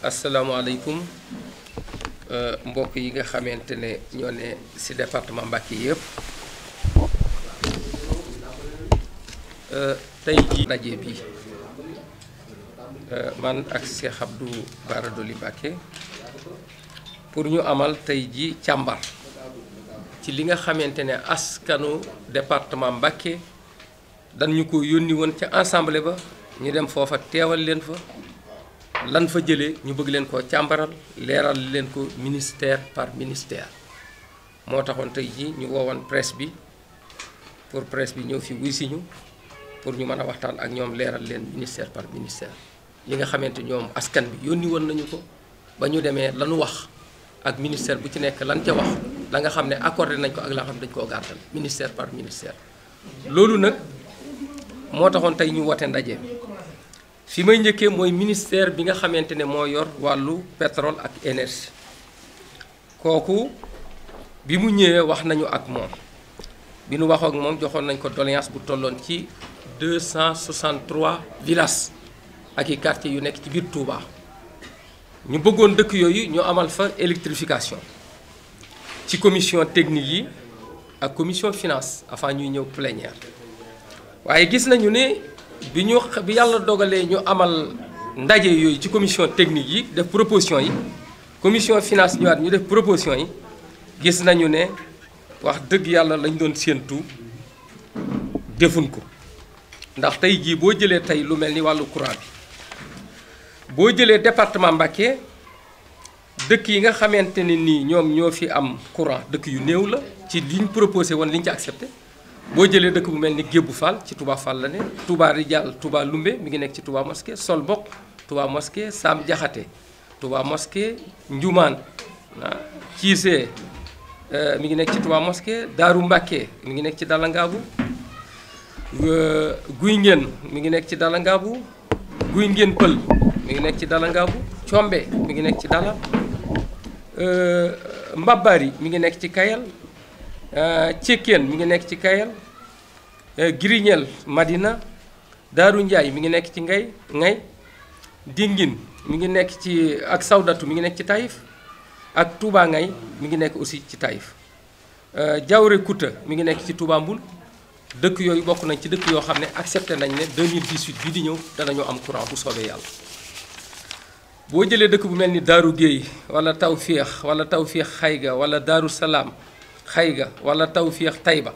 asalaamaaleykum mbokk yi nga xamante ne ñoo ne ci département Mbacké yëpp tey jii ndaje bi man ak Cheikh Abdou Bara Dolly Mbacké pour ñu amal tey jii càmbar ci li nga xamante ne askanu département Mbacké dañ ñu ko yónni woon ca assemblée ba ñu dem foofa teewal leen fa lan fa jëlee ñu bëgg leen koo càmbaral leeral leen ko ministère par ministère moo taxoon tey jii ñu woowoon presse bi pour presse bi ñëw fi wuy si ñu pour ñu mën a waxtaan ak ñoom leeral leen ministère par ministère li nga xamante ñoom askan bi yónni woon nañu ko ba ñu demee lanu wax ak ministère bu ci nekk lan ca wax la nga xam ne accordé nañ ko ak la nga xam ne dañu koo gàttal ministère par ministère loolu nag moo taxoon tey ñu woote ndaje fi may njëkkee mooy ministère bi nga xamante ne moo yor wàllu pétrole ak énergie kooku bi mu ñëwee wax nañu ak moom bi nu wax ak moom joxoon nañ ko doléance bu tolloon ci 263 villages ak i quartiers yu nekk ci biir Touba ñu bëggoon dëkk yooyu ñu amal fa électrification ci commission technique yi ak commission finance avant ñuy ñëw plénière waaye gis nañu ne bi yàlla dogalee ñu amal ndaje yooyu ci commission technique yi def proposition yi commission finance ñëwaat ñu def proposition yi gis nañu ne wax dëgg yàlla lañ doon séentu defuñ ko ndax tey jii boo jëlee tey lu mel ni wàllu courant bi boo jëlee département Mbacké dëkk yi nga xamante ne nii ñoom ñoo fi am courant dëkk yu néew la ci liñ proposé woon liñ ci accepté boo jëlee dëkk bu mel ni Gébbu Fall ci Touba Fall la ne Touba Rijal Touba Lumbe mi ngi nekk ci Touba Mosquée Solbok Touba Mosquée Sam Jaxate Touba Mosquée Njumaan Ciise mi ngi nekk ci Touba Mosquée Daaru Mbacké mi ngi nekk ci Dalangaabu Guy Ngeen mi ngi nekk ci Dalangaabu Guy Ngeen Pël mi ngi nekk ci Dalangaabu Combe mi ngi nekk ci Dala Mbabari mi ngi nekk ci Kayal Cekkeen mi ngi nekk ci Kayal Giriñel Madina Daaru Njaay mi ngi nekk ci ngay Dingin mi ngi nekk ci ak Sawdatu mi ngi nekk ci Taïf ak Touba Ngay mi ngi nekk aussi ci Taïf Jawre Kuta mi ngi nekk ci Touba Mbul dëkk yooyu bokk nañ ci dëkk yoo xam ne accepté nañ ne 2018 bii di ñëw danañoo am courant bu soobee yàlla boo jëlee dëkk bu mel ni Daaru Géey wala Tawféex wala Tawféex Xayga wala Daaru Salaam Xayga wala Tawféex Tayba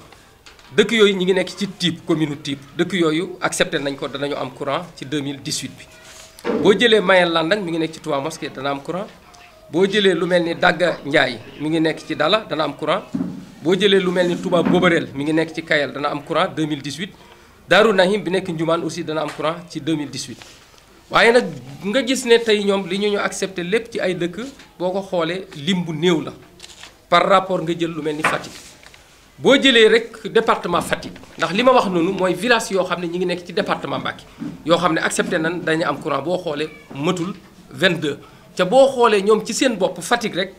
dëkk yooyu ñi ngi nekk ci Tiib commune Tiib dëkk yooyu accepté nañ ko danañu am courant ci 2018 bi boo jëlee Mayel Landang mi ngi nekk ci Touba Mosquée dana am courant boo jëlee lu mel ni Dagga Njaay mi ngi nekk ci Dala dana am courant boo jëlee lu mel ni Touba Bobareel mi ngi nekk ci Kayal dana am courant 2018 Daaru Nahim bi nekk Njumaan aussi dana am courant ci 2018 waaye nag nga gis ne tey ñoom li ñu accepté lépp ci ay dëkk boo ko xoolee lim bu néew la par rapport nga jël lu mel ni Fatick boo jëlee rek département Fatick ndax li ma wax noonu mooy village yoo xam ne ñi ngi nekk ci département Mbacké yoo xam ne accepté nañ dañu am courant boo xoolee matul 22 te boo xoolee ñoom ci seen bopp Fatick rek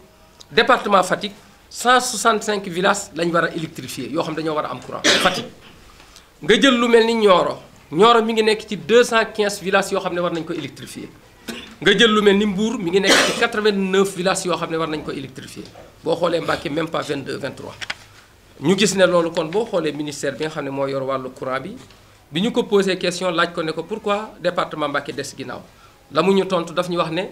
département Fatick 165 villages lañ war a électrifier yoo xam dañoo war a am courant Fatick nga jël lu mel ni Nioro mi ngi nekk ci 215 villages yoo xam ne war nañ ko électrifier nga jël lu mel ni Mbour mi ngi nekk ci 89 villages yoo xam ne war nañ ko électrifier boo xoolee Mbacké même pas 22 23 ñu gis ne loolu kon boo xoolee ministère bi nga xam ne moo yor wàllu courant bi ñu ko posé question laaj ko ne ko pourquoi département Mbacké des ginnaaw la mu ñu tontu daf ñu wax ne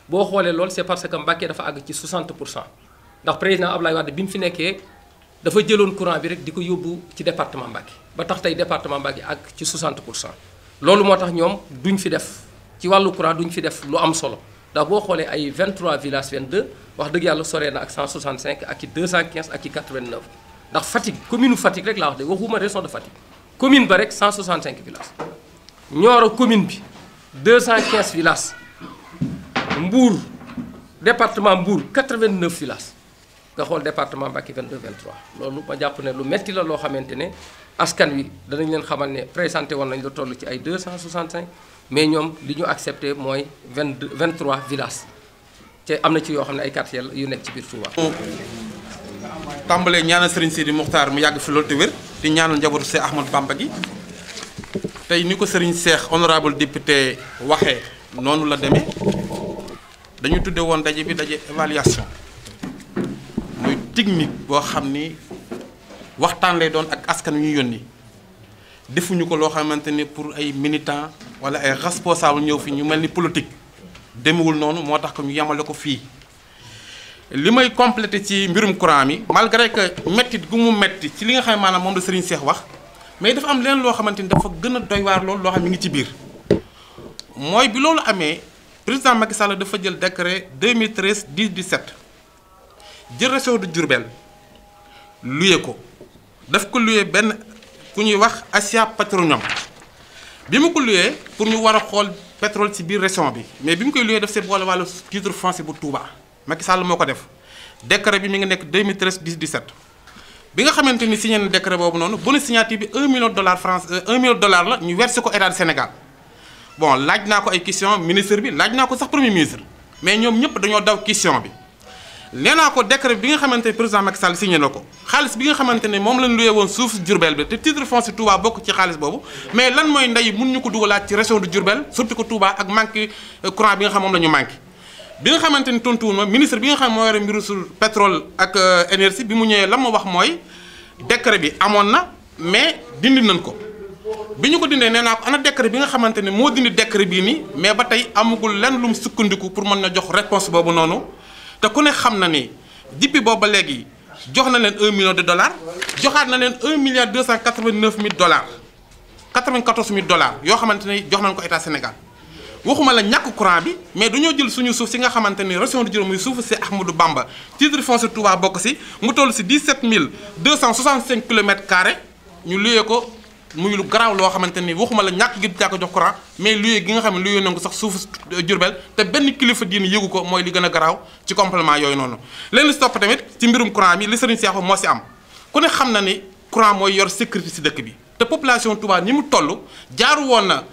boo xoolee loolu c'est parce que Mbacké dafa àgg ci 60 pour cent ndax président Abdoulaye Wade bi mu fi nekkee dafa jëloon courant bi rek di ko yóbbu ci département Mbacké ba tax tey département Mbacké àgg ci 60 pour cent loolu moo tax ñoom duñ fi def ci wàllu courant duñ fi def lu am solo ndax boo xoolee ay 23 villages 22 wax dëgg yàlla soree na ak 165 ak i 215 ak i 89 ndax Fatick commune Fatick rek laa wax de waxuma région de Fatick commune ba rek 165 villages Nioro commune bi 215 villages Mbour département Mbour 89 villages nga xool département Mbacké 22 23 loolu ma jàpp ne lu metti la loo xamante ne askan wi danañ leen xamal ne présenté woon nañ lu toll ci ay 265 mais ñoom li ñu accepté mooy 23 villages te am na ci yoo xam ne ay quartiers yu nekk ci biir Touba. tàmbalee ñaanal Serigne Sidi Muxtaar mu yàgg fi loolu te wér di ñaanal njabootu Cheikh Ahmadou Bamba gi tey ni ko Serigne Cheikh honorable député waxee noonu la demee dañu tudde woon daje bi daje évaluation muy technique boo xam ni waxtaan lay doon ak askan wi ñu yónni defuñu ko loo xamante ni pour ay militants wala ay responsable ñëw fi ñu mel ni politique demewul noonu moo tax ko ñu yemale ko fii. li may complété ci mbirum courant mi malgré que métti gu mu métti ci li nga xam ne maanaam moom la Serigne Cheikh wax mais dafa am leen loo xamante ni dafa gën a doy waar loolu loo xam ne mi ngi ci biir mooy bi loolu amee président Macky Sall dafa jël décret 2013 10-17 jël région de Diourbel luyee ko daf ko luyee benn ku ñuy wax Asia Petroleum bi mu ko luyee pour ñu war a xool pétrole ci biir région bi mais bi mu koy luyee daf see boole wàllu titre foncier bu Touba. Macky Sall moo ko def décret bi mi ngi nekk 2013 10-17 bi nga xamante ni signé na décret boobu noonu bonus signature bi $1 million $1 million la ñu versé ko état du Sénégal bon laaj naa ko ay question ministre bi laaj naa ko sax premier ministre mais ñoom ñëpp dañoo daw question bi nee naa ko décret bi nga xamante ni président Macky Sall signé na ko xaalis bi nga xamante ne moom lañ luyee woon suuf Diourbel bi te titre foncier Touba bokk ci xaalis boobu mais lan mooy ndey mun ñu ko dugalaat ci région de Diourbel surtout que Touba ak manque courant bi nga xam moom la ñu manqué. bi nga xamante ni tontuwul ma ministre bi nga xam moo yore mbiru sul pétrole ak énergie bi mu ñëwee la ma wax mooy décret bi amoon na mais dindi nañ ko bi ñu ko dindee nee naa ko ana décret bi nga xamante ne moo dindi décret bii nii mais ba tey amagul lenn lu mu sukkandiku pour mën na jox réponse boobu noonu te ku ne xam na ni depuis boobu ba léegi jox na leen $1 million joxaat na leen $1 milliard $289 000 $94 000 yoo xamante ne jox nañ ko état Sénégal. waxuma la ñàkk courant bi mais dañoo jël suñu suuf si nga xamante ni région de Diourbel muy suuf si Ahmadou Bamba titre foncier Touba bokk si mu toll si 17 265 kilomètres carrés ñu luyee ko muy lu garaaw loo xamante ni waxuma la ñàkk gi jàkk jox courant mais luyee gi nga xam ne luyee nañ ko sax suuf Diourbel te benn kilifa diine yëgu ko mooy li gën a garaaw ci complément yooyu noonu. leen si topp tamit ci mbirum courant bi li Serigne Cheikh moo si am ku ne xam na ni courant mooy yor sécurité si dëkk bi te population Touba ni mu toll jaaru woon na.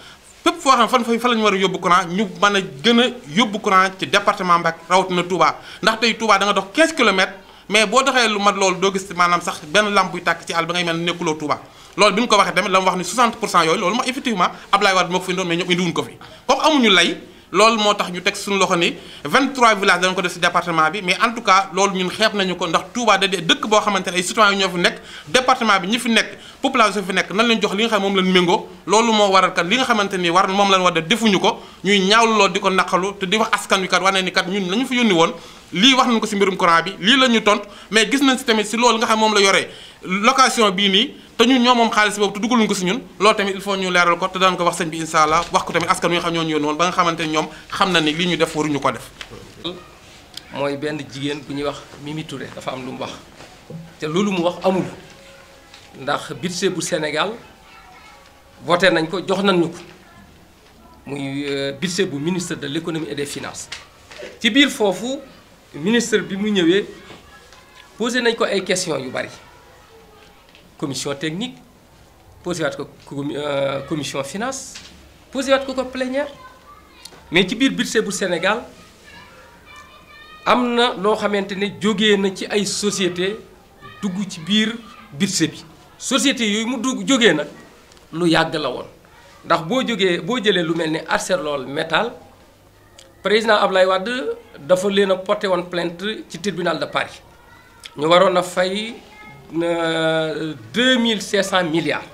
fépp foo xam fan la ñu war a yóbbu courant ñu mën a gën a yóbbu courant ci département Mbacké rawatina Touba ndax tey Touba da nga dox 15 kilomètres mais boo doxee lu mat loolu doo gis maanaam sax benn lampe buy tàkk ci àll ba ngay mel ne nekkuloo Touba loolu bi mu ko waxee tamit la mu wax ni 60% yooyu loolu ma effectivement Ablaye Wade moo ko fi indoon mais ñoom indiwuñ ko fi comme amuñu lay loolu moo tax ñu teg suñu loxo ni 23 villages dañ ko def ci département bi mais en tout cas loolu ñun xeeb nañu ko ndax Touba da dëkk boo xamante ne ay citoyens ñoo fi nekk département bi ñi fi nekk population fi nekk nan lañ jox li nga xam moom lañ méngoo loolu moo waral kat li nga xamante ni war moom lañ war a defuñu ko ñuy ñaawlu loolu di ko naqalu te di wax askan wi kat wane ni kat ñun lañu fi yónni woon lii wax nañ ko ci mbirum courant bi lii la ñu tontu mais gis nañ ci tamit ci loolu nga xam moom la yoree location bii nii te ñun ñoo moom xaalis boobu te dugaluñ ko ci ñun loolu tamit il faut ñu leeral ko te daan ko wax sëñ bi incha allah wax ko tamit askan wi nga xam ñoo ñu yónni woon ba nga xamante ni ñoom xam na ni lii ñu def waruñu ko def. mooy benn jigéen bu ñuy wax Mimi Touré dafa am lu mu wax te loolu mu wax amul ndax budget bu Sénégal voté nañ ko jox nañ ñu ko muy budget bu ministre de l'économie et des finances ci biir foofu ministre bi mu ñëwee posé nañ ko ay questions yu bari commission technique posé waat ko commission finance posé waat ko plénière mais ci biir budget bu Sénégal am na loo xamante ne jógee na ci ay société dugg ci biir budget bi société yooyu mu dugg jógee nag lu yàgg la woon ndax boo jëlee lu mel ni ArcelorMittal président Ablaye Wade dafa leen a porté woon plainte ci tribunal de Paris ñu waroon a fay 2500 milliards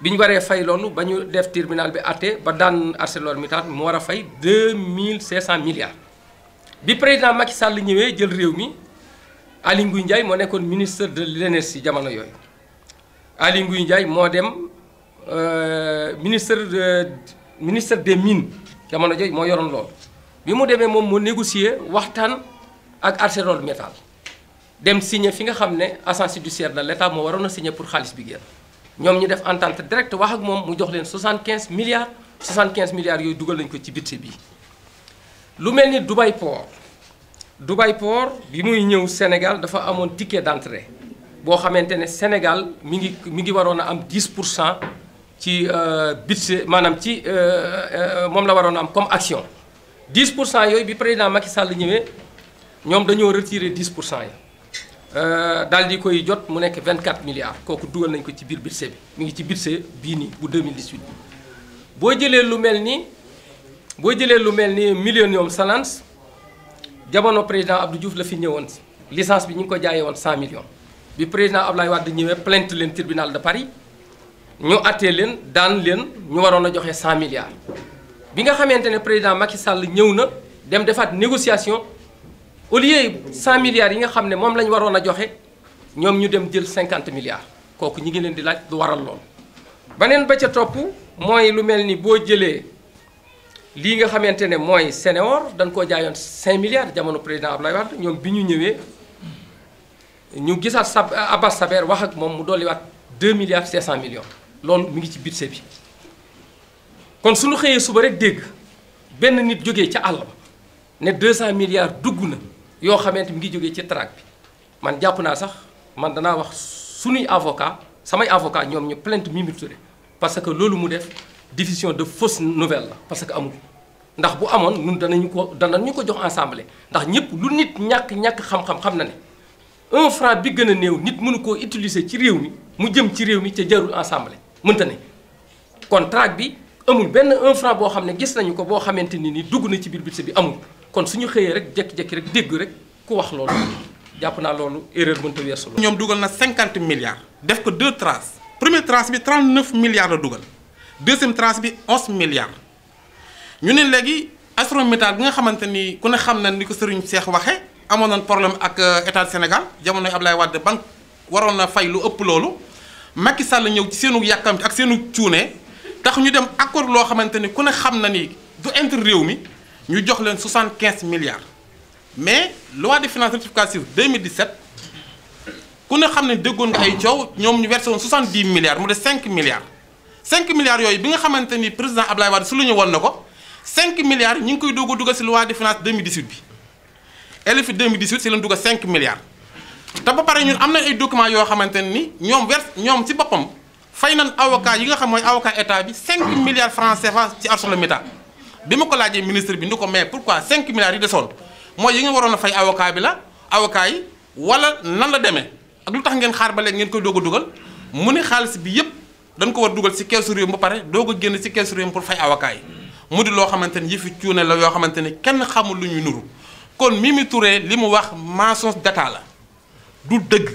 bi ñu waree fay loolu ba ñu def tribunal bi àtte ba daan ArcelorMittal mu war a fay 2500 milliards bi président Macky Sall ñëwee jël réew mi Aly Ngouille Ndiaye moo nekkoon ministre de l'énergie jamono yooyu Aly Ngouille Ndiaye moo dem ministre des mines jamono jooju moo yoroon loolu bi mu demee moom moo négocier waxtaan ak ArcelorMittal dem signer fi nga xam ne agence judiciaire de l'État moo waroon a signer pour xaalis bi génn ñoom ñu def entente directe wax ak moom mu jox leen 75 milliards yooyu dugal nañu ko ci budget bi lu mel ni Dubai Port bi muy ñëw Sénégal dafa amoon ticket d'entrée boo xamante ne Sénégal mi ngi waroon a am 10% ci budget maanaam ci moom la waroon a am comme action 10% yooyu bi président Macky Sall ñëwee ñoom dañoo retirer 10% yi daal di koy jot mu nekk 24 milliards kooku dugal nañ ko ci biir budget bi mi ngi ci budget bii nii bu 2018 boo jëlee lu mel ni Millennium Challenge jamono président Abdou Diouf la fi ñëwoon licence bi ñu ngi ko jaayee woon 100 millions bi président Ablaye Wade ñëwee plainte leen tribunal de Paris ñu attee leen daan leen ñu waroon a joxe 100 milliards. bi nga xamante ne président Macky Sall ñëw na dem defaat négociation au lieu 100 milliards yi nga xam ne moom lañ waroon a joxe ñoom ñu dem jël 50 milliards kooku ñi ngi leen di laaj lu waral lool. beneen ba ca topp mooy lu mel ni boo jëlee lii nga xamante ne mooy Sénéor dañ koo jaayoon 5 milliards jamono président Abdoulaye Wade ñoom bi ñu ñëwee ñu gisaat Abbas Saber wax ak moom mu dolliwaat 2 milliards 500 millions loolu mi ngi ci budget bi. kon suñu xëyee suba rek dégg benn nit jógee ca àll ba ne 200 milliards dugg na yoo xamante mi ngi jógee ci traque bi man jàpp naa sax man danaa wax suñuy avocat samay avocat ñoom ñu plainte Mimi Touré parce que loolu mu def diffusion de fausse nouvelle la parce que amul ndax bu amoon ñun danañu ko jox assemblée ndax ñëpp lu nit ñàkk xam-xam xam na ne 1 franc bi gën a néew nit mënu koo utiliser ci réew mi mu jëm ci réew mi ca jarul assemblée mënta ne kon traque bi amul benn 1 franc boo xam ne gis nañu ko boo xamante ni dugg na ci biir budget bi amul kon suñu xëyee rek jékki-jékki rek dégg rek ku wax loolu jàpp naa loolu erreur mënta weesu loolu. ñoom dugal na 50 milliards def ko 2 tranches première tranche bi 39 milliards la dugal deuxième tranche bi 11 milliards ñu ne léegi ArcelorMittal bi nga xamante ni ku ne xam na ni ko Serigne Cheikh waxee amoon nañ problème ak état du Sénégal jamonoy Ablaye Wade ban waroon na fay lu ëpp loolu Macky Sall ñëw ci seenu yàkkamti ak seenu cuune tax ñu dem accord loo xamante ni ku ne xam na ni du intérêt réew mi ñu jox leen 75 milliards mais loi de finances rectificative 2017 ku ne xam ne déggoon nga ay coow ñoom ñu versé woon 70 milliards mu de 5 milliards 5 milliards yooyu bi nga xamante ni président Ablaye Wade su lu ñu woon na ko 5 milliards ñu ngi koy doog a dugal si loi de finances 2018 bi LFI 2018 si leen dugal 5 milliards te ba pare ñun am na ay documents yoo xamante ni ñoom si boppam fay nañ avocat yi nga xam mooy avocat état bi 5 milliards francs CFA ci ArcelorMittal bi ma ko laajee ministre bi ni ko mais pourquoi 5 milliards yi desoon mooy yi nga waroon a fay avocat bi la avocat yi wala nan la demee ak lu tax ngeen xaar ba léegi ngeen koy doog a dugal mu ne xaalis bi yépp dañ ko war dugal ci keesu réew mi ba pare doog a génn ci keesu réew mi pour fay avocat yi mu di loo xamante ni yëfi cuune la yoo xamante ni kenn xamul lu ñuy nuru kon Mimi Touré li mu wax mensonge d'état la du dëgg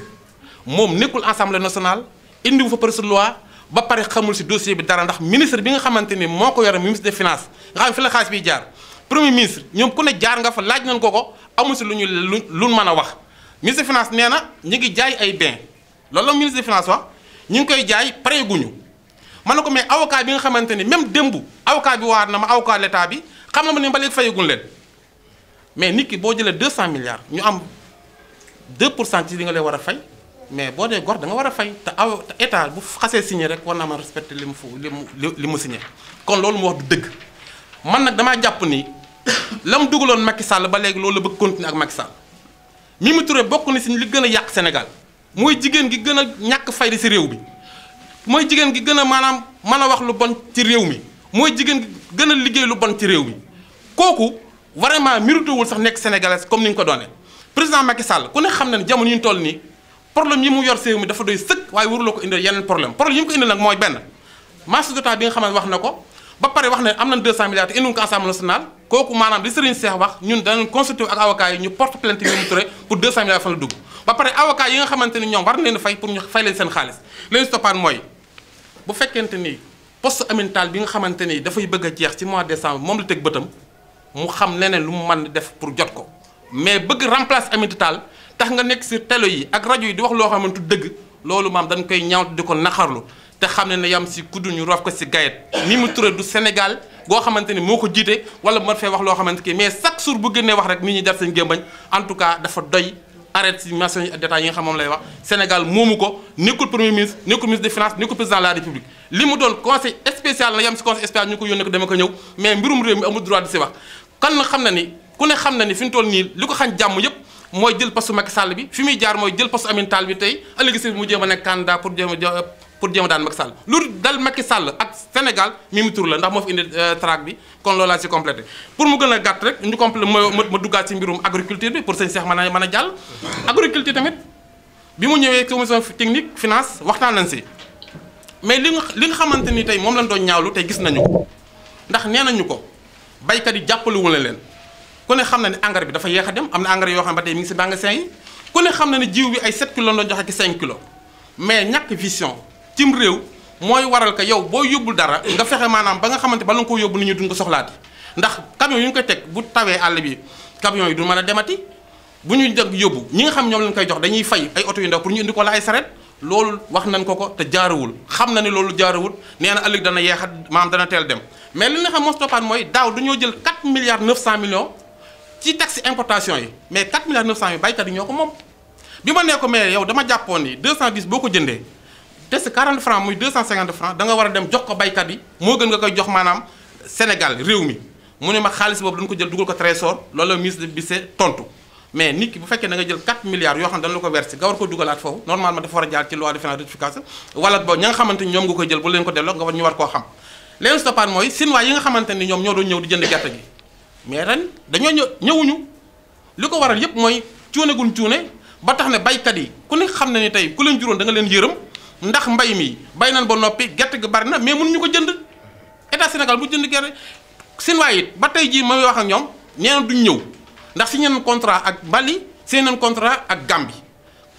moom nekkul assemblée nationale indiwu fa projet de loi ba pare xamul ci dossier bi dara ndax ministre bi nga xamante ni moo ko yore ministre des finances nga xam fi la xaalis biy jaar premier ministre ñoom ku ne jaar nga fa laaj nañ ko amul ci lu mën a wax ministre des finances nee na ñu ngi jaay ay biens loolu la ministre des finances wax ñu ngi koy jaay pareeguñu man na ko mais avocat bi nga xamante ni même démb avocat bi waar na ma avocat l'état bi xam na ma ne ba léegi fayaguñ leen mais nit ki boo jëlee 200 milliards ñu am 2% ci li nga leen war a fay mais boo dee gor da nga war a fay te état bu xasee signé rek war naa mën respecté li mu signé kon loolu mu wax du dëgg man nag damaa jàpp ni la mu dugaloon Macky Sall ba léegi loolu la bëgg continuer ak Macky Sall Mimi Touré bokk na si li gën a yàq Sénégal mooy jigéen gi gën a ñàkk fayda si réew bi mooy jigéen gi gën a maanaam mën a wax lu bon ci réew mi mooy jigéen gi gën a liggéey lu bon ci réew mi kooku vraiment méritewul sax nekk sénégalais comme ni ñu ko doonee président Macky Sall ku ne xam na ne jamono yi ñu toll nii problème yi mu yor réew mi dafa doy sëkk waaye waruloo ko indil yeneen problème yi mu ko indil nag mooy benn marché d'État bi nga xam ne wax na ko ba pare wax ne am nañ 200 milliards te indiwuñ ko Assemblée nationale kooku maanaam li Serigne Cheikh wax ñun danañ consulter ak avocats yi ñu porte plainte Mimi Touré pour 200 milliards fan la dugg ba pare avocats yi nga xamante ni ñoom war na leen fay pour ñu fay leen seen xaalis leen stoppaat mooy bu fekkente ni poste amital bi nga xamante ni dafay bëgg a jeex ci mois de décembre moom la teg bëtam mu xam leneen lu mu mën def pour jot ko mais bëgg remplacer amital tax nga nekk ci télé yi ak rajo yi di wax loo xamante dëgg loolu maam dañ koy ñaaw di ko naxarlu te xam ne yam ci kuddu ñu roof ko ci gayet Mimi Touré du Sénégal goo xamante ni moo ko jiite wala bu ma fee wax loo xamante ki mais chaque jour bu génnee wax rek nit ñi dar seen gémbañ en tout cas dafa doy arrête ci marché d'État yi nga xam moom lay wax Sénégal moomu ko nekkul premier ministre nekkul ministre des finances nekkul président de la république li mu doon conseil spécial la yam ci conseil spécial ñu ko yónnee ko dama ko ñëw mais mbirum réew mi amul droit di ci wax kan na xam na ni ku ne xam na ni fi mu toll nii li ko xañ jàmm yépp mooy jël poste Macky Sall bi fi muy jaar mooy jël poste Aminata Tall bi tey ëllëg si mu jéem a nekk candidat pour jéem a daan Macky Sall lu dal Macky Sall ak Sénégal Mimi Touré la ndax moo fi indi track bi kon loolu laa si complété pour mu gën a gàtt rek ñu complété ma duggaat si mbirum agriculture bi pour sëñ Cheikh mën a jàll agriculture tamit bi mu ñëwee commission technique finance waxtaan nañ si mais li nga xamante ni tey moom lañ doon ñaawlu tey gis nañu ko ndax nee nañu ko baykat yi jàppale wu leen ku ne xam na ne engrais bi dafa yéex a dem am na engrais yoo xam ne ba tey mi ngi si magasin yi ku ne xam na ne jiw bi ay 7 kilos la doon joxe ci 5 kilos mais ñàkk vision cim réew mooy waral que yow boo yóbbul dara nga fexe maanaam ba nga xamante ba la nga ko yóbbu nit ñi duñ ko soxlaati ndax camion yu ñu koy teg bu tawee àll bi camion yi du mën a demati bu ñuy dëgg yóbbu ñi nga xam ñoom lañ koy jox dañuy fay ay oto yu ndaw pour ñu indi ko la ay saret loolu wax nañ ko te jaarawul xam na ne loolu jaarawul nee na ëllëg dana yeexa maanaam dana teel dem mais li nga xam moo si toppaat mooy daaw dañoo jël 4 milliards 900 millions ci taxe importation yi mais 4 milliards 900 yi baykat yi ñoo ko moom bi ma nee ko mais yow dama jàppoon ni 210 boo ko jëndee te c'est 40 francs muy 250 francs da nga war a dem jox ko baykat yi moo gën nga koy jox maanaam Sénégal réew mi mu ne ma xaalis boobu dañ ko jël dugal ko trésor loolu la ministre bi c'est tontu mais nit ki bu fekkee da nga jël 4 milliards yoo xam ne dañ la ko versé nga war ko dugalaat foofu normalement dafa war a jaar ci loi de finances rectification wala boo ña nga xamante ni ñoom nga koy jël bu leen ko delloo nga war ñu war koo xam leen stoppaat mooy Sinwaa yi nga xamante ni ñoom ñoo doon ñëw di jënd gerte gi mais ren dañoo ñëwuñu li ko waral yépp mooy cuune gun cuune ba tax ne baykat yi ku ne xam ne ni tey ku leen juróon da nga leen yërëm ndax mbay mi bay nañ ba noppi gerte gi bari na mais mënuñu ko jënd état Sénégal bu jënd gerte Sinwaa it ba tey jii may wax ak ñoom nee na duñ ñëw ndax signé nañ contrat ak Mali signé nañ contrat ak Gambie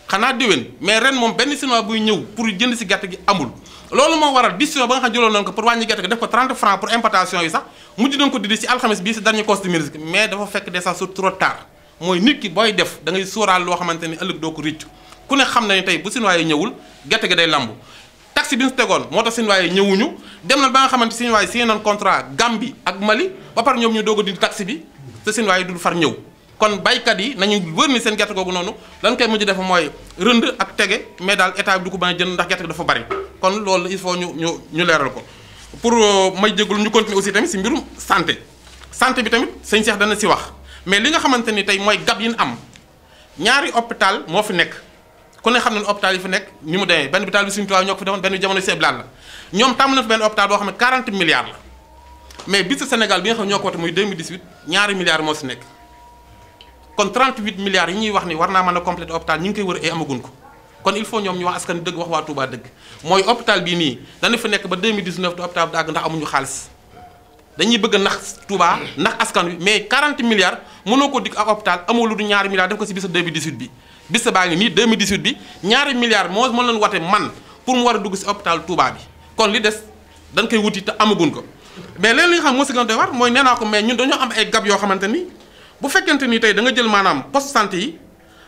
xanaa déwén mais ren moom benn Sinwaa buy ñëw pour jënd si gerte gi amul loolu moo waral décision ba nga xam jëloon nañ ko pour wàññi gerte gi def ko 30 francs pour importation yi sax mujj nañ ko didi si alxames bii si dernier conseil des ministres mais dafa fekk déjà c'est trop tard mooy nit ki booy def da ngay sóoraal loo xamante ni ëllëg doo ko réccu ku ne xam na ni tey bu Sinwaa yi ñëwul gerte gi day lambu taxe bi ñu tegoon moo tax Sinwaa yi ñëwuñu dem na ba nga xamante Sinwaa yi signé nañ contrat Gambie ak Mali ba pare ñoom ñu doog a dindi taxe bi te Sinwaa yi dul far ñëw kon baykat yi nañu wër ni seen gerte googu noonu lan koy mujj def mooy rënd ak tege mais daal état bi du ko mën a jënd ndax gerte gi dafa bari kon loolu il faut ñu leeral ko pour may jégul ñu continuer aussi tamit si mbirum santé bi tamit sëñ Cheikh dana si wax mais li nga xamante ni tey mooy gab yi ñu am ñaari hôpital moo fi nekk ku ne xam ne hôpital yi fi nekk ni mu demee benn hôpital bi suñu tubaab ñoo ko fi defoon benn jamono si Eblaat la ñoom tàmm na fi benn hôpital boo xam ne 40 milliards la mais bis Sénégal bi nga xam ne ñoo ko wote muy 2018 ñaari milliards moo si nekk kon 38 milliards yi ñuy wax ni war naa mën a compléter hôpital ñu ngi koy wër ay amagun ko kon il faut ñoom ñu wax askan dëgg wax waa Touba dëgg mooy hôpital bii nii dana fi nekk ba 2019 te hôpital bi dàgg ndax amuñu xaalis dañuy bëgg a nax Touba nax askan wi mais 40 milliards mënoo ko dikk ak hôpital amoo lu du ñaari milliards def ko si bisa 2018 bi bisa baa ngi nii 2018 bi ñaari milliards moo mën leen wate man pour mu war a dugg si hôpital Touba bi kon li des dañ koy wuti te amagun ko mais léegi li nga xam moo si gën a doy war mooy nee naa ko mais ñun dañoo am ay gab yoo xamante ni bu fekkente ni tey da nga jël maanaam poste santé yi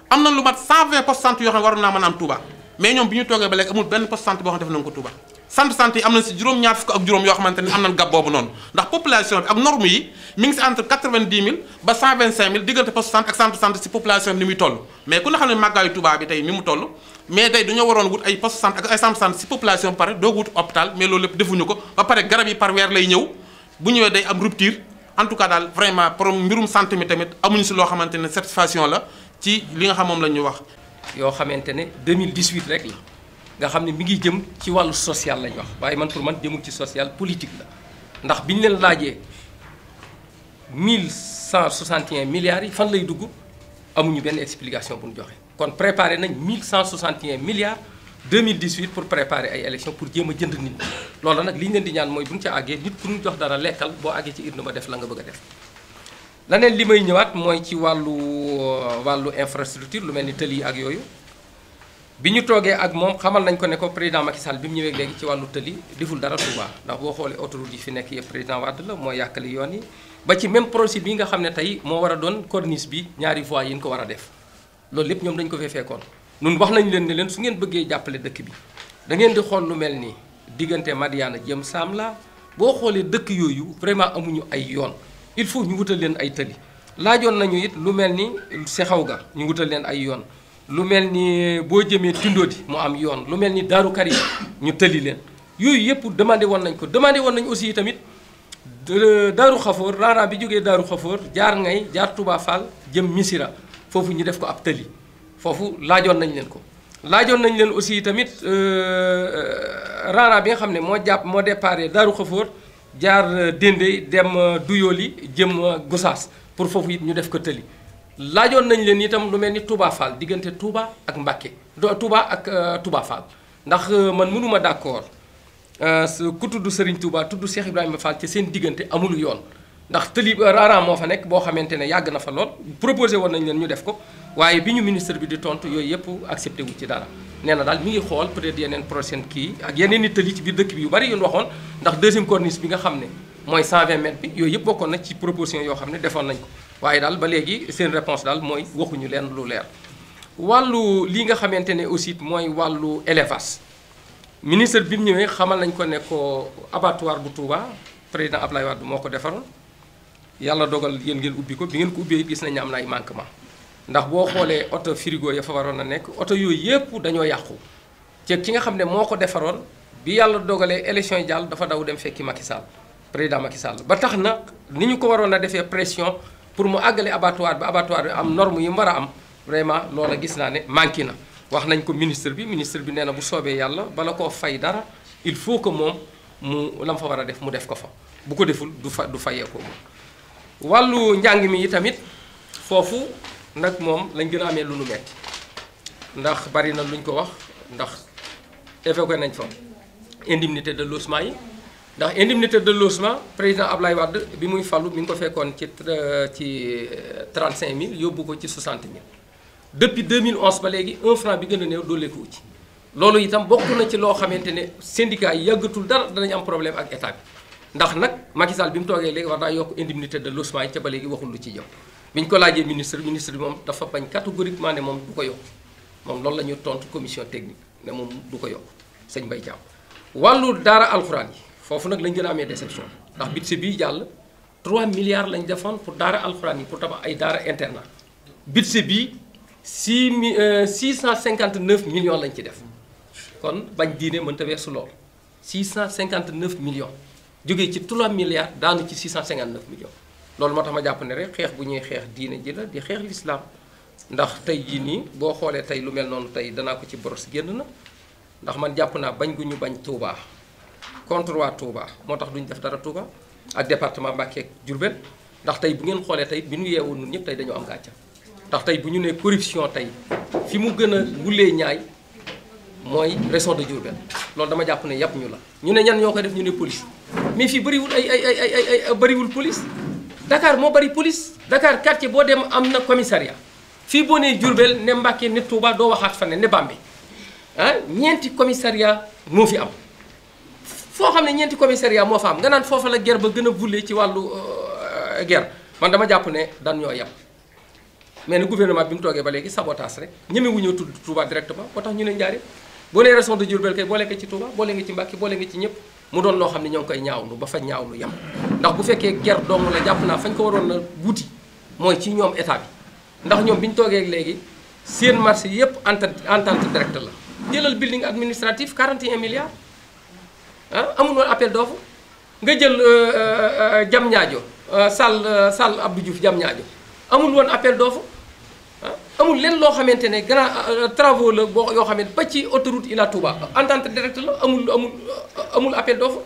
am na lu mat 120 poste santé yoo xam ne waroon naa mën a am Touba mais ñoom bi ñu toogee ba léegi amul benn poste santé boo xam ne def nañ ko Touba centre santé yi am na si juróom-ñaar fukk ak juróom yoo xamante ni am nañ gab boobu noonu ndax population bi ak norme yi mi ngi si entre 90 000 ba 125 000 diggante poste santé ak centre santé si population bi ni muy toll mais ku ne xam ne màggaayu Touba bi tey ni mu toll mais tey dañoo waroon wut ay poste santé ak ay centre santé si population bi pare doo wut hôpital mais loolu lépp defuñu ko ba pare garab yi par weer lay ñëw bu ñëwee day am rupture en tout cas daal vraiment pour mbirum santé mi tamit amuñu si loo xamante ne satisfaction la ci li nga xam moom la ñu wax. yoo xamante ne 2018 rek la nga xam ne mi ngi jëm ci wàllu social lañ wax waaye man pour man jëmul ci social politique la ndax bi ñu leen laajee 1161 milliards yi fan lay dugg amuñu benn explication bu ñu joxe kon préparé nañ 1161 milliards 2018 pour préparer ay élections pour jéem a jënd nit ñi loolu nag li ñu leen di ñaan mooy bu ñu ca àggee nit ku ñu jox dara lekkal boo àggee ci urne ba def la nga bëgg a def. leneen li may ñëwaat mooy ci wàllu infrastructure lu mel ni tëli yi ak yooyu bi ñu toogee ak moom xamal nañ ko ne ko président Macky Sall bi mu ñëwee léegi ci wàllu tëli deful dara Touba ndax boo xoolee autoroute yi fi nekk yëpp président Wade la moo yàkkali yoon yi ba ci même projet bi nga xam ne tey moo war a doon corniche bi ñaari voies yi ñu ko war a def loolu lépp ñoom dañu ko fee fekkoon. nun wax nañu leen ne leen su ngeen bëggee jàppale dëkk bi da ngeen di xool lu mel ni diggante Madiana jëm Samla boo xoolee dëkk yooyu vraiment amuñu ay yoon il faut ñu wutal leen ay tëli laajoon nañu it lu mel ni Sexaw ga ñu wutal leen ay yoon lu mel ni boo jëmee Tindodi mu am yoon lu mel ni Daaru Karim ñu tëli leen yooyu yëpp demandé woon nañ ko demandé woon nañu aussi tamit Daaru Xafoor raara bi jógee Daaru Xafoor jaar Ngay jaar Touba Fall jëm Missira foofu ñu def ko ab tëli foofu laajoon nañ leen ko laajoon nañ leen aussi tamit raara bi nga xam ne moo déparé Daaru Xafoor jaar Dendey dem Duyoli jëm Gosaas pour foofu it ñu def ko tëli laajoon nañ leen itam lu mel ni Touba Fall diggante Touba ak Mbacké Touba ak Touba Fall ndax man mënuma d'accord ku tudd Serigne Touba tudd Cheikh Ibrahima Fall ci seen diggante amul yoon ndax tëli raaraan moo fa nekk boo xamante ne yàgg na fa lool proposé woon nañ leen ñu def ko waaye bi ñu ministre bi di tontu yooyu yëpp accepté wu ci dara nee na daal mi ngi xool peut-être yeneen prochaine kii ak yeneen i tëli ci biir dëkk bi yu bari yu ñu waxoon ndax deuxième corniche bi nga xam ne mooy 120 mètres bi yooyu yëpp bokkoon na ci proposition yoo xam ne defoon nañ ko waaye daal ba léegi seen réponse daal mooy waxuñu leen lu leer wàllu li nga xamante ne aussi mooy wàllu élevage ministre bi mu ñëwee xamal nañ ko ne ko abattoir bu Touba président Ablaye Wade moo ko defaroon yàlla dogal yéen ngeen ubbi ko bi ngeen ko ubbee gis nañu am na ay manquement ndax boo xoolee oto frigo ya fa waroon a nekk oto yooyu yëpp dañoo yàqu ci ki nga xam ne moo ko defaroon bi yàlla dogalee élection yi jàll dafa daw dem fekki Macky Sall président Macky Sall ba tax na ni ñu ko waroon a defee pression pour mu àggale abattoir bi am norme yi mu war a am vraiment loola gis naa ne manqué na wax nañ ko ministre bi nee na bu soobee yàlla bala koo fay dara il faut que moom mu la mu fa war a def mu def ko fa bu ko deful du fayee ko moom wàllu njàng mi yi tamit foofu nag moom lañ gën a amee lu nu metti ndax bari na luñ ko wax ndax évoqué nañ fa indemnité de logement yi ndax indemnité de logement président Ablaye Wade bi muy fallu mi ngi ko fekkoon ci 35000 yóbbu ko ci 60000 depuis 2011 ba léegi 1 franc bi gën a néew dooleeku ci loolu itam bokk na ci loo xamante ne syndicat yi yàggatul dara danañ am problème ak état bi ndax nag Macky Sall bi mu toogee léegi war naa yokk indemnité de logement yi ca ba léegi waxul lu ci jëm bi ñu ko laajee ministre bi moom dafa bañ catégoriquement ne moom du ko yokk moom loolu la ñu tontu commission technique ne moom du ko yokk sëñ Mbaye Thiam wàllu daara alxuraan yi foofu nag lañ gën a amee déception ndax budget bii jàll 3 milliards lañ defoon pour daara alxuraan yi pour tabax ay daara internat budget bii 659 millions lañ ci def kon bañ diine mënta weesu lool 659 millions jógee ci 3 milliards daanu ci 659 millions loolu moo tax ma jàpp ne rek xeex bu ñuy xeex diine ji la di xeex lislaam ndax tey jii nii boo xoolee tey lu mel noonu tey danaa ko ci boros génn na ndax man jàpp naa bañ gu ñu bañ Touba contre waa Touba moo tax duñu def dara Touba ak département Mbacké ak Diourbel ndax tey bu ngeen xoolee tey bi ñu yeewoon ñun ñëpp tey dañoo am gàcca ndax tey bu ñu nee corruption tey fi mu gën a wulee ñaay mooy région de Diourbel loolu dama jàpp ne yàpp ñu la ñu ne ñan ñoo ko def ñu ne police mais fii bëriwul ay bëriwul police Dakar moo bëri police Dakar quartier boo dem am na commissariat fii boo nee Diourbel ne Mbacké ne Touba doo waxaat fa ne Bambey ah ñeenti commissariat moo fi am foo xam ne ñeenti commissariat moo fa am nga naan foofa la guerre ba gën a vulee ci wàllu guerre man dama jàpp ne dan ñoo yem mais ne gouvernement bi mu toogee ba léegi sabotage rek ñeme wu ñoo tudd Touba directement moo tax ñu ne njaari boo nee région de Diourbel kay boole nga ci Touba boole nga ci Mbacké boole nga ci ñëpp mu doon loo xam ne ñoo ngi koy ñaawlu ba fa ñaawlu yem ndax bu fekkee guerre dong la jàpp naa fañ ko waroon na wuti mooy ci ñoom état bi ndax ñoom bi ñu toogee léegi seen marché yëpp entente directe la jëlal building administratif 41 milliards ah amul woon appel d'offre nga jël Diamniadio salle Abdou Diouf Diamniadio amul woon appel d'offre amul leen loo xamante ne grand travaux la boo yoo xam ne ba ci autoroute Ila Touba entente directe la amul appel d'offre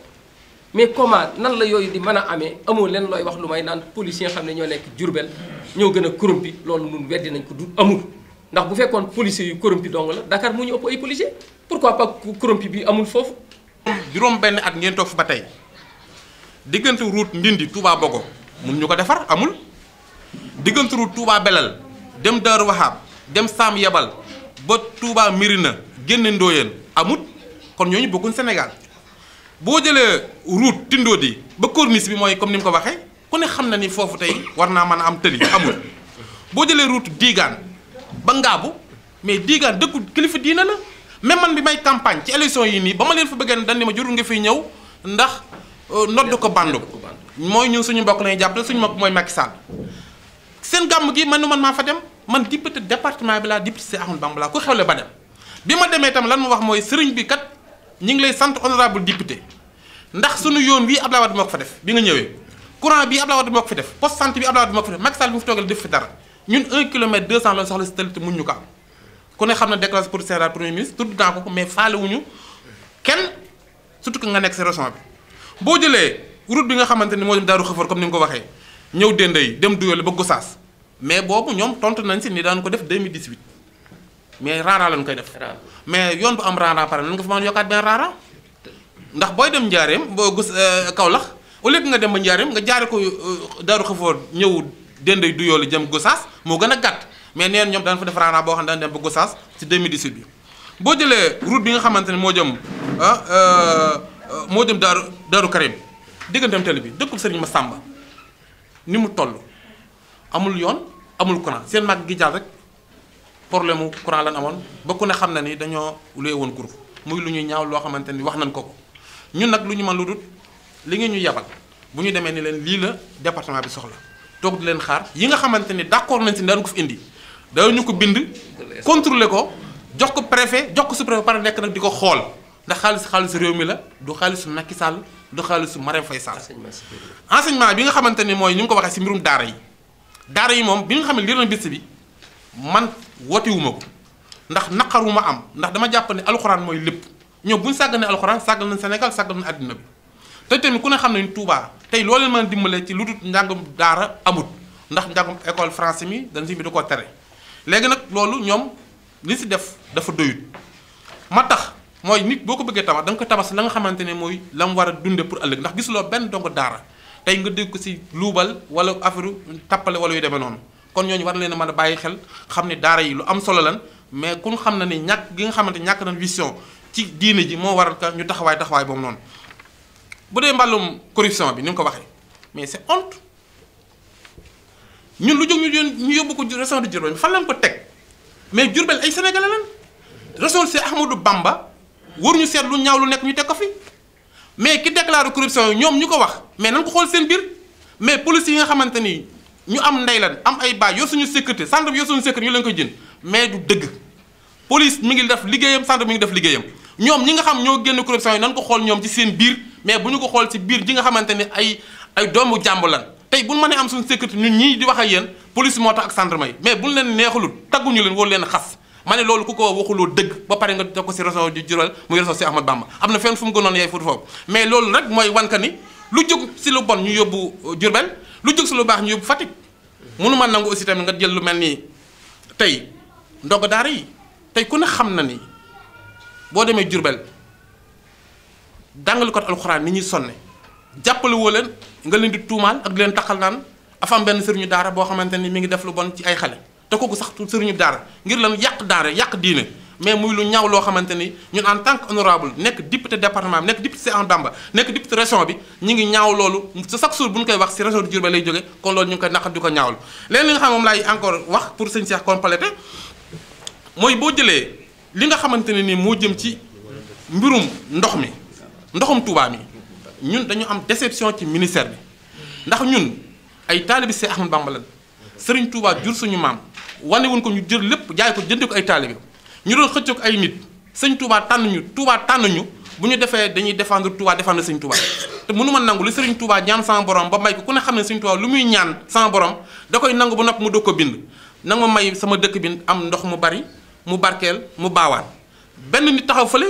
mais comment nan la yooyu di mën a amee amoo leen looy wax lu may naan policiers xam ne ñoo nekk Diourbel ñoo gën a corrompi loolu nun weddi nañ ko du amul ndax bu fekkoon policiers yu corrompi dong la Dakar mu ñu ëpp ay policiers pourquoi pas corrompi bi amul foofu. juróom benn at ngeen toog fi ba tey diggante route Ndindi Touba Bogo mun ñu ko defar amul diggante route Touba Belal dem Darou Wahab dem Sam Yabal ba Touba Mirina génne Ndoyeen amut kon ñooñu bokkuñ Sénégal boo jëlee route Tindodi ba corniche bi mooy comme ni mu ko waxee ku ne xam na ni foofu tey war naa mën a am tëli amul boo jëlee route Digaan ba Ngaabu mais Digaan dëkku kilifa diina la même man bi may campagne ci élection yi nii ba ma leen fa bëggee dañ ne ma jurul nga fiy ñëw ndax nodd ko bandu mooy ñun suñu mbokk lañuy jàppale suñu mbokk mooy Macky Sall seen gàmm gi man maa fa dem man député département bi laa député si Ahmadou Bamba laa ku xewle ba dem bi ma demee tam lan ma wax mooy sëriñ bi kat ñi ngi lay sant honorable député ndax suñu yoon wii Abdoulaye Wade moo ko fa def bi nga ñëwee courant bii Abdoulaye Wade moo ko fi def poste santé bi Abdoulaye Wade moo ko fi def Macky Sall bi mu fi toogal def fi dara ñun 1 kilomètre 200 la soxla si tali te mun ñu ko am ku ne xam na déclaration pour général premier ministre tudd naa ko mais faale wuñu kenn surtout que nga nekk si région bi boo jëlee route bi nga xamante ni moo dem Daaru Xëfar comme ni nga ko waxee ñëw Dendey dem Duyole ba Gossas mais boobu ñoom tontu nañ si ni daan ko def 2018 mais rara lañ koy def mais yoon bu am rara pare nan nga fa mën yokkaat benn rara ndax booy dem Njaareem boo gus Kaolack au lieu que nga dem ba Njaareem nga jaare ko Daaru Xafoor ñëw Dendey du yoolu jëm Gossas moo gën a gàtt mais neen ñoom daan fa def raana boo xam ne daan dem ba Gossas ci 2018 bi boo jëlee route bi nga xamante ne moo jëm Daaru Karim digganteem tali bi dëkkub Sëriñ Massamba ni mu toll amul yoon amul courant seen mag gi jàll rek problème mu courant lan amoon ba ku ne xam na ni dañoo luye woon groupe muy lu ñuy ñaaw loo xamante ni wax nañ ko ñun nag lu ñu mën lu dul li ngeen ñu yebal bu ñu demee ni leen lii la département bi soxla toog di leen xaar yi nga xamante ni d'accord nañ si daan ko fi indi dañu ko bind contrôler ko jox ko préfet jox ko sous-préfet pare nekk nag di ko xool ndax xaalisu réew mi la du xaalisu Macky Sall du xaalisu Marème Faye Sall enseignement bi nga xamante ni mooy ni mu ko waxee si mbirum daara yi moom bi nga xam ne lii na bis bi man wootewuma ko ndax naqaruma am ndax dama jàpp ne alxuraan mooy lépp ñoom bu ñu sàgganee alxuraan sàggal nañ Sénégal sàggal nañ àddina bi te tamit ku ne xam ne Touba tey loo leen mën a dimbale ci lu dul njàngum daara amut ndax njàngum école français mi dañ si bi da koo tere léegi nag loolu ñoom li si def dafa doyut ma tax mooy nit boo ko bëggee tabax da nga ko tabax la nga xamante ne mooy la mu war a dunde pour ëllëg ndax gisuloo benn dongo daara tey nga dégg ko si luubal wala affaire tappale wala yu demee noonu kon ñooñu war na leen a mën a bàyyi xel xam ne daara yi lu am solo lan mais kun xam na ni ñàkk gi nga xamante ñàkk nañ vision ci diine ji moo waral ka ñu taxawaay boobu noonu bu dee mbàllum corruption bi ni mu ko waxee mais c'est honte ñun lu jóg ñu yóbbu ko région de Diourbel fan lañ ko teg mais Diourbel ay sénégalais lan région c'est Ahmadou Bamba waruñu seet lu ñaaw lu nekk ñu teg ko fi mais ki déclaré corruption yi ñoom ñu ko wax mais nañ ko xool seen biir mais police yi nga xamante ni ñu am ndey lan am ay baay yor suñu sécurité centre bi yor suñu sécurité ñu leen koy jënd mais du dëgg police mi ngi def liggéeyam centre mi ngi def liggéeyam ñoom ñi nga xam ñoo génn corruption yi nañ ko xool ñoom ci seen biir mais bu ñu ko xool ci biir ji nga xamante ni ay doomu jàmb lan tey bu ñu mënee am suñu sécurité ñun ñii di wax ak yéen police moo tax ak gendarme yi mais bu ñu leen neexalul tagguñu leen wala leen xas ma ne loolu ku ko waxuloo dëgg ba pare nga def ko si réseau di Diourbel muy réseau si Ahmad Bamba am na fenn fu mu gënoon yaay foofu mais loolu rek mooy wan ka ni lu jóg si lu bon ñu yóbbu Diourbel lu jóg si lu baax ñu yóbbu Fatick mënu ma nangu aussi tamit nga jël lu mel nii tey ndongo daara yi tey ku ne xam na ni boo demee Diourbel dàngali ko alxuraan ni ñuy sonne jàppale woo leen nga leen di tuumaal ak leen taxal naan afa am benn sëriñu daara boo xamante ni mi ngi def lu bon ci ay xale te kooku sax sëriñu daara ngir lan yàq daara yàq diine mais muy lu ñaaw loo xamante ni ñun en tant que honorable nekk député département bi nekk député Cheikh Ahmadou Bamba nekk député région bi ñu ngi ñaaw loolu sa chaque jour bu ñu koy wax si région de Diourbel lay jóge kon loolu ñu ngi koy naqar di ko ñaawlu léegi li nga xam moom laay encore wax pour sëñ Cheikh complété mooy boo jëlee li nga xamante ne ni moo jëm ci mbirum ndoxum Touba mi ñun dañu am déception ci ministère bi ndax ñun ay taalibi Cheikh Ahmadou Bamba lan Serigne Touba jur suñu maam wane wuñ ko ñu jël lépp jaay ko jënde ko ay taalibi ñu doon xëccoog ay nit sëñ Touba tànn ñu bu ñu defee dañuy défendre Touba défendre sëñ Touba te mënu ma nangu li Serigne Touba ñaan sama borom ba may ko ku ne xam ne sëñ Touba lu muy ñaan sama borom da koy nangu ba nopp mu doog ko bind nanga ma may sama dëkk bi am ndox mu bari mu barkeel mu baawaan benn nit taxaw fële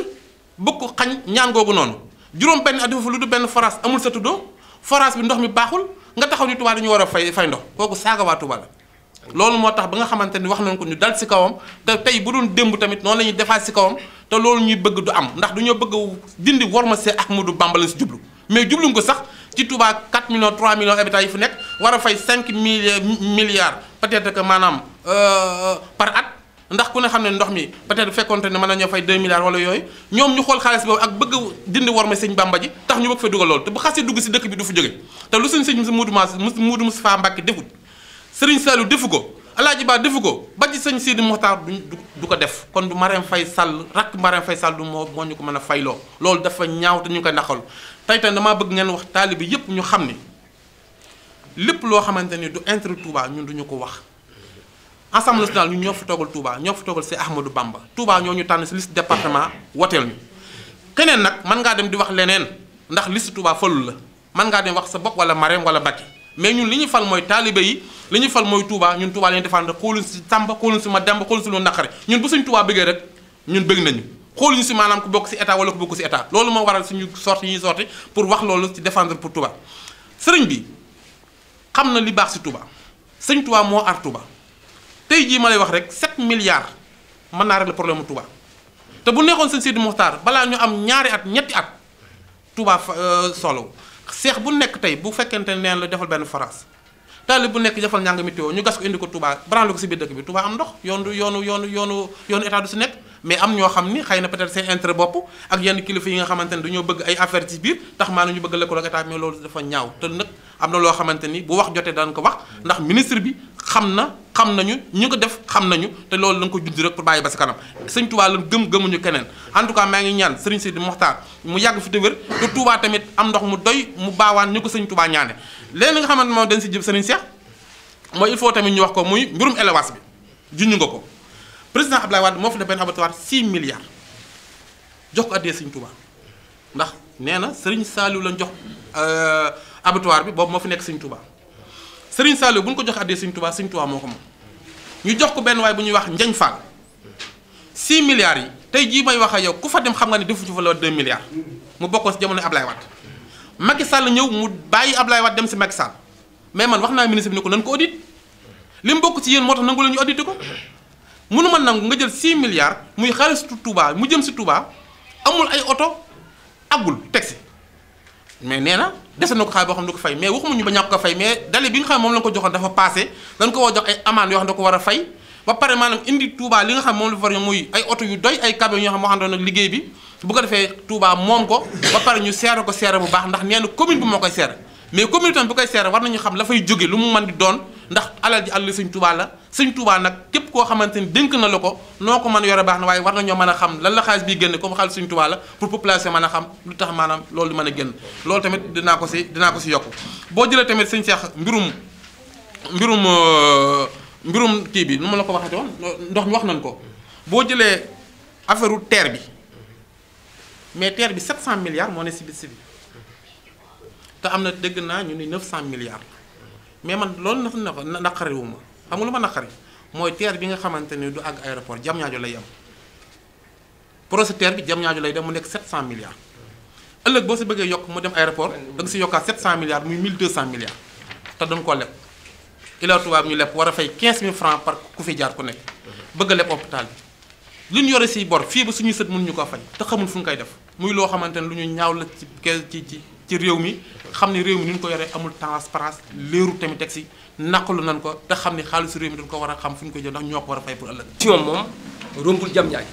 bëgg ko xañ ñaan googu noonu juróom benn at dafa fa lu du benn forage amul sa tuddoo forage bi ndox mi baaxul nga taxaw ni Touba dañu war a fay ndox kooku saaga waa Touba la loolu moo tax ba nga xamante ni wax nañ ko ñu dal si kawam te tey bu doon démb tamit noonu la ñuy defaat si kawam te loolu ñuy bëgg du am ndax dañoo bëgg dindi war ma see Ahmadou Bamba lañ si jublu mais jubluñ ko sax ci Touba 4 millions 3 millions habitants yi fi nekk war a fay 5 milliards peut-être que maanaam par at ndax ku ne xam ne ndox mi peut-être fekkonte ne mën nañoo fay 2 milliards wala yooyu ñoom ñu xool xaalis boobu ak bëgg dindi war ma sëñ Bamba ji tax ñu bëgg fa dugal loolu te bu xasee dugg si dëkk bi du fa jóge te lu suñ sëñ Modou Moustapha Mbacké defut Serigne Saliou defu ko Alaaji Ba defu ko ba ci sëñ Sidi Mokhtar du ko def kon du Marème Faye Sall rakk Marème Faye Sall du moo ñu ko mën a fayloo loolu dafa ñaaw te ñu ngi koy naqal tey damaa bëgg ngeen wax taalibe yépp ñu xam ni lépp loo xamante ni du intérêt Touba ñun duñu ko wax Assemblée nationale ñun ñoo fa toogal Touba ñoo fa toogal si Ahmadou Bamba Touba ñoo ñu tànn si liste département woteel ñu keneen nag mën ngaa dem di wax leneen ndax liste Touba falul la mën ngaa dem wax sa bopp wala Marème wala Mbacké mais ñun li ñu fal mooy taalibe yi li ñu fal mooy Touba ñun Touba leen défendre xooluñ si Tamba xooluñ si Mademba xooluñ si lu naqare ñun bu suñ Touba bëggee rek ñun bëgg nañu xooluñu si maanaam ku bokk si état wala ku bokk si état loolu moo waral suñu sorti yi ñuy sorti pour wax loolu ci défendre pour Touba sëriñ bi xam na li baax si Touba sëñ Touba moo aar Touba tey jii ma lay wax rek 7 milliards mën naa régler problème mu Touba te bu nekkoon sëñ Sidi Mokhtar balaa ñu am ñaari at ñetti at Touba solo seex bu nekk tey bu fekkente ne neen la defal benn forage taalib bu nekk defal ñàng météo ñu gas ko indi ko Touba branle ko si biir dëkk bi Touba am ndox yoonu état du si nekk. mais am ñoo xam ni xëy na peut-être seen intérêt bopp ak yenn kilifa yi nga xamante ni dañoo bëgg ay affaire ci biir tax maanaam ñu bëgg lëkkaloo ak état mais loolu dafa ñaaw te nag am na loo xamante ni bu wax jotee daan ko wax ndax ministre bi xam nañu ñu ko def xam nañu te loolu lañ ko judd rek pour bàyyi ba si kanam sëñ Touba lan gëmuñu keneen en tout cas maa ngi ñaan Serigne Sidi Mokhtar mu yàgg fi te wér te Touba tamit am ndox mu doy mu baawaan ñu ko sëñ Touba ñaane léegi nga xamante moom dañ si jëf Serigne Cheikh mooy il faut tamit ñu wax ko muy mbirum élevage bi junñu nga ko président Abdoulaye Wade moo fi def benn abattoir 6 milliards jox ko addee Sëñ Touba ndax nee na Serigne Saliou lañ jox abattoir bi boobu moo fi nekk Sëñ Touba Serigne Saliou bu ñu ko jox addee Sëñ Touba moo ko moom ñu jox ko benn waay bu ñuy wax Njañ Fall 6 milliards yi tey jii may wax ak yow ku fa dem xam nga ne defu ci fa la 2 milliards mu bokkoon si jamono Abdoulaye Wade Macky Sall ñëw mu bàyyi Abdoulaye Wade dem si Macky Sall mais man wax naa ministre bi ne ko nan ko audit li mu bokk ci yéen moo tax nangu la ñu audité ko mënuma nangu nga jël 6 milliards muy xaalis Touba mu jëm si Touba amul ay oto agul teg si mais nee na dese na ko xaalis boo xam ne du ko fay mais waxuma ñu ba ñàkk ko fay mais dale bi nga xam ne moom la ko joxoon dafa passé dañ ko war a jox ay amende yoo xam ne da ko war a fay ba pare maanaam indi Touba li nga xam moom la fa war muy ay oto yu doy ay camions yoo xam moo xam ne nag liggéey bi bu ko defee Touba moom ko ba pare ñu seere ko seere bu baax ndax nee na commune bi moo koy seere mais commune tam bu koy seere war nañu xam la fay jóge lu mu mën di doon ndax alal ji àll Sëñ Touba la Sëñ Touba nag képp koo xamante ni dénk na la ko noo ko mën a yore baax na waaye war nañoo mën a xam lan la xaalis biy génne comme xaalis Sëñ Touba la pour population mën a xam lu tax maanaam loolu di mën a génn loolu tamit dinaa ko si yokku boo jëlee tamit Sëñ Cheikh mbirum kii bi nu ma la ko waxee woon ndox mi wax nañ ko boo jëlee affaire terre bi mais terre bi 700 milliards moo ne si biir si bi te am na dégg naa ñu ni 900 milliards mais man loolu na naqari wu ma xam nga lu ma naqari mooy terre bi nga xamante ni du àgg aéroport Diamniadio lay am projet terre bi Diamniadio lay dem mu nekk 700 milliards ëllëg boo si bëggee yokk mu dem aéroport da nga si yokkaat 700 milliards muy 1200 milliards te dañ koo leb Ila Touba ñu leb war a fay 15000 francs par ku fi jaar ku nekk bëgg a leb hôpital bi lu ñu yore si bor fii ba suñuy sët mënuñu ko fay te xamul fu ñu koy def muy loo xamante ne lu ñu ñaaw la ci réew mi xam ne réew mi ni ñu ko yoree amul transparence léeru tamit teg si naqalu nan ko te xam ne xaalisu réew mi dañ ko war a xam fu ñu koy jël ndax ñoo ko war a fay pour ëllëg. vision moom rombul Diamniadio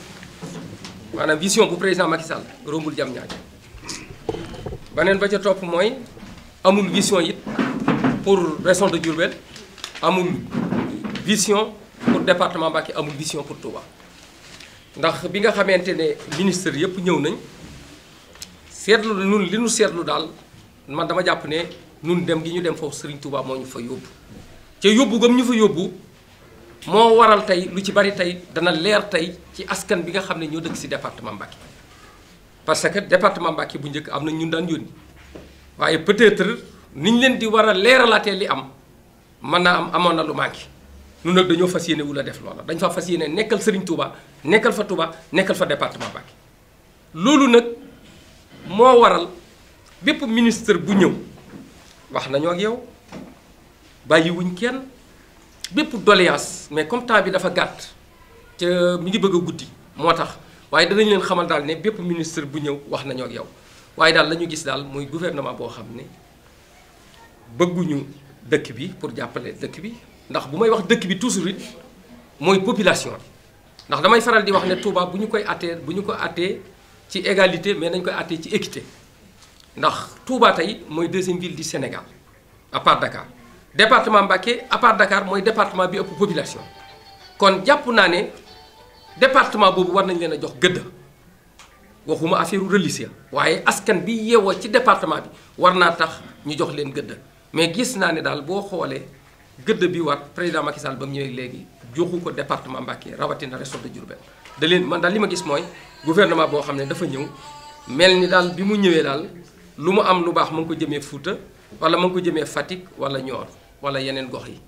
maanaam vision bu président Macky Sall rombul Diamniadio beneen ba ca topp mooy amul vision it pour région de Diourbel amul vision pour département Mbacké amul vision pour Touba ndax bi nga xamante ne ministre yëpp ñëw nañ seetlu nun li ñu seetlu daal man dama jàpp ne nun dem gi ñu dem foofu Serigne Touba moo ñu fa yóbbu ca yóbbu gam ñu fa yóbbu moo waral tey lu ci bari tey dana leer tey ci askan bi nga xam ne ñoo dëkk ci département Mbacké parce que département Mbacké bu njëkk am na ñun daan yónni waaye peut-être niñ leen di war a leeralaatee li am mën naa am amoon na lu manqué nun nag dañoo fas yéene wu la def loola dañ fa fas yéene nekkal Serigne Touba nekkal fa Touba nekkal fa département Mbacké loolu nag moo waral bépp ministre bu ñëw wax nañoo ak yow bàyyiwuñ kenn bépp doléance mais comme temps bi dafa gàtt ca mi ngi bëgg a guddi moo tax waaye danañ leen xamal daal ne bépp ministre bu ñëw wax nañoo ak yow waaye daal la ñu gis daal muy gouvernement boo xam ne bëgguñu dëkk bi pour jàppale dëkk bi ndax bu may wax dëkk bi toujours it mooy population bi ndax damay faral di wax ne Touba bu ñu koy attee bu ñu ko attee ci égalité mais nañ koy attee ci équité ndax Touba tey mooy deuxième ville du Sénégal à part Dakar département Mbacké à part Dakar mooy département bi ëpp population kon jàpp naa ne département boobu war nañ leen a jox gëdd waxuma affaire religieux waaye askan bi yeewoo ci département bi war naa tax ñu jox leen gëdd mais gis naa ne daal boo xoolee gëdd bi war président Macky Sall ba mu ñëwee léegi joxu ko département Mbacké rawatina région de Diourbel da leen man daal li ma gis mooy gouvernement boo xam ne dafa ñëw mel ni daal bi mu ñëwee daal lu mu am lu baax ma ngi ko jëmee Fouta wala ma ngi ko jëmee Fatick wala Nioro wala yeneen gox yi